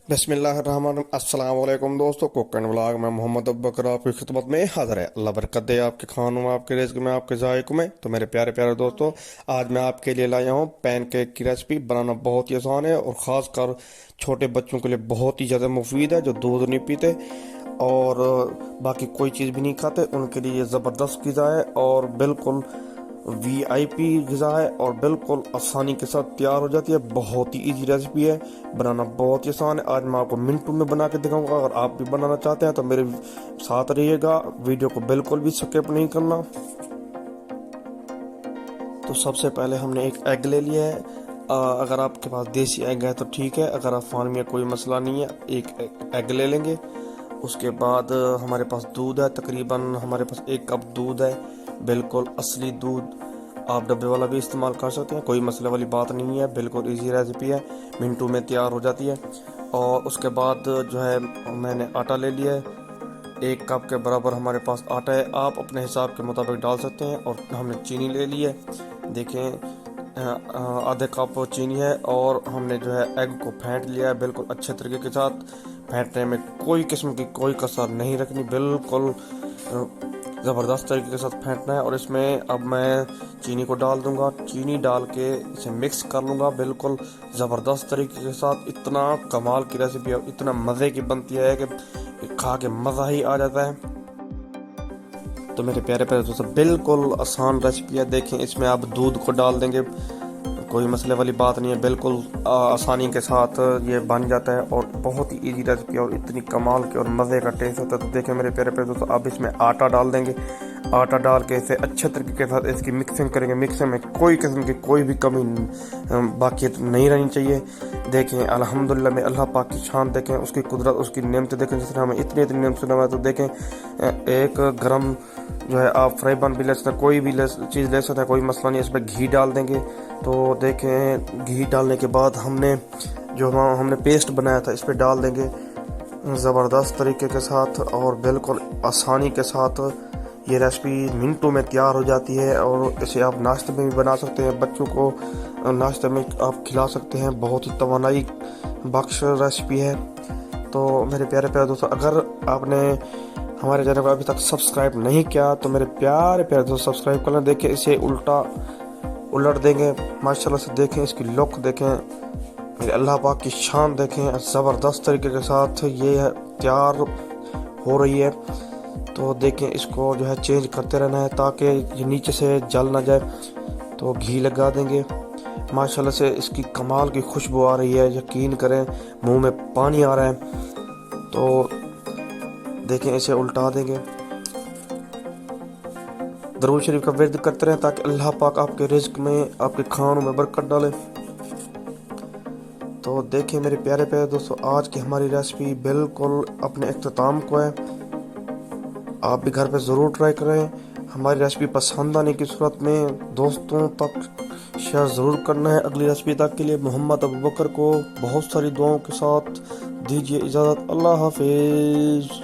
बिस्मिल्लाहिर्रहमान अस्सलाम वालेकुम दोस्तों, कुकिंग व्लॉग में मोहम्मद अबूबकर आपकी खिदमत में हाजिर है। अल्लाह बरकत दे आपके खानों में, आपके रिज़्क़ में, आपके ज़ायक़ों में। तो मेरे प्यारे प्यारे दोस्तों, आज मैं आपके लिए लाया हूँ पैनकेक की रेसिपी। बनाना बहुत ही आसान है और ख़ासकर छोटे बच्चों के लिए बहुत ही ज़्यादा मुफीद है, जो दूध नहीं पीते और बाकी कोई चीज़ भी नहीं खाते। उनके लिए ये ज़बरदस्त ग़िज़ा है और बिल्कुल वीआईपी ग़िज़ा है और बिल्कुल आसानी के साथ तैयार हो जाती है। बहुत ही इजी रेसिपी है, बनाना बहुत ही आसान है। आज मैं आपको मिनटों में बना के दिखाऊंगा। अगर आप भी बनाना चाहते हैं तो मेरे साथ रहिएगा, वीडियो को बिल्कुल भी स्किप नहीं करना। तो सबसे पहले हमने एक एग ले लिया है। अगर आपके पास देसी एग है तो ठीक है, अगर आप फार्म में कोई मसला नहीं है। एक एग ले लेंगे। उसके बाद हमारे पास दूध है, तकरीबन हमारे पास 1 कप दूध है, बिल्कुल असली दूध। आप डब्बे वाला भी इस्तेमाल कर सकते हैं, कोई मसले वाली बात नहीं है। बिल्कुल इजी रेसिपी है, मिनटों में तैयार हो जाती है। और उसके बाद जो है मैंने आटा ले लिया है। 1 कप के बराबर हमारे पास आटा है, आप अपने हिसाब के मुताबिक डाल सकते हैं। और हमने चीनी ले ली है, देखें आधे कप चीनी है। और हमने जो है एग को फेंट लिया है बिल्कुल अच्छे तरीके के साथ। फेंटने में कोई किस्म की कोई कसर नहीं रखनी, बिल्कुल ज़बरदस्त तरीके के साथ फेंटना है। और इसमें अब मैं चीनी को डाल दूंगा। चीनी डाल के इसे मिक्स कर लूँगा बिल्कुल ज़बरदस्त तरीके के साथ। इतना कमाल की रेसिपी है, इतना मज़े की बनती है कि खा के मज़ा ही आ जाता है। तो मेरे प्यारे प्यारे दोस्तों, बिल्कुल आसान रेसिपी है। देखें इसमें आप दूध को डाल देंगे, कोई मसले वाली बात नहीं है, बिल्कुल आसानी के साथ ये बन जाता है। और बहुत ही इजी रेसिपी है और इतनी कमाल की और मज़े का टेस्ट होता है। तो देखें मेरे प्यारे प्यारे दोस्तों, अब इसमें आटा डाल देंगे। आटा डाल के इसे अच्छे तरीके के साथ इसकी मिक्सिंग करेंगे। मिक्सिंग में कोई किस्म की कोई भी कमी बाकी नहीं रहनी चाहिए। देखें अल्हम्दुलिल्लाह में अल्लाह पाक की शान देखें, उसकी कुदरत, उसकी नेमतें देखें। जिस तरह हमें इतनी इतनी नेमतें नवाज़। तो देखें एक गरम जो है आप फ्राई पैन भी ले सकते हैं, कोई भी चीज़ ले सकते हैं, कोई मसला नहीं। इस पर घी डाल देंगे। तो देखें घी डालने के बाद हमने पेस्ट बनाया था इस पर डाल देंगे ज़बरदस्त तरीके के साथ। और बिल्कुल आसानी के साथ ये रेसिपी मिनटों में तैयार हो जाती है। और इसे आप नाश्ते में भी बना सकते हैं, बच्चों को नाश्ते में आप खिला सकते हैं। बहुत ही तवानाई बख्श रेसिपी है। तो मेरे प्यारे प्यारे दोस्तों, अगर आपने हमारे चैनल को अभी तक सब्सक्राइब नहीं किया तो मेरे प्यारे प्यारे दोस्तों सब्सक्राइब कर लें। देखिए इसे उलट देंगे, माशाल्लाह से देखें इसकी लुक देखें, मेरे अल्लाह पाक की शान देखें। ज़बरदस्त तरीके के साथ ये तैयार हो रही है। तो देखें इसको जो है चेंज करते रहना है ताकि ये नीचे से जल ना जाए। तो घी लगा देंगे, माशाल्लाह से इसकी कमाल की खुशबू आ रही है, यकीन करें मुंह में पानी आ रहा है। तो देखें इसे उल्टा देंगे। दरूद शरीफ का विर्द करते रहें ताकि अल्लाह पाक आपके रिज़्क़ में, आपके खानों में बरकत डाले। तो देखें मेरे प्यारे प्यारे दोस्तों, आज की हमारी रेसिपी बिल्कुल अपने इख्तिताम को है। आप भी घर पे ज़रूर ट्राई करें। हमारी रेसिपी पसंद आने की सूरत में दोस्तों तक शेयर ज़रूर करना है। अगली रेसिपी तक के लिए मोहम्मद अबूबकर को बहुत सारी दुआओं के साथ दीजिए इजाज़त। अल्लाह हाफिज़।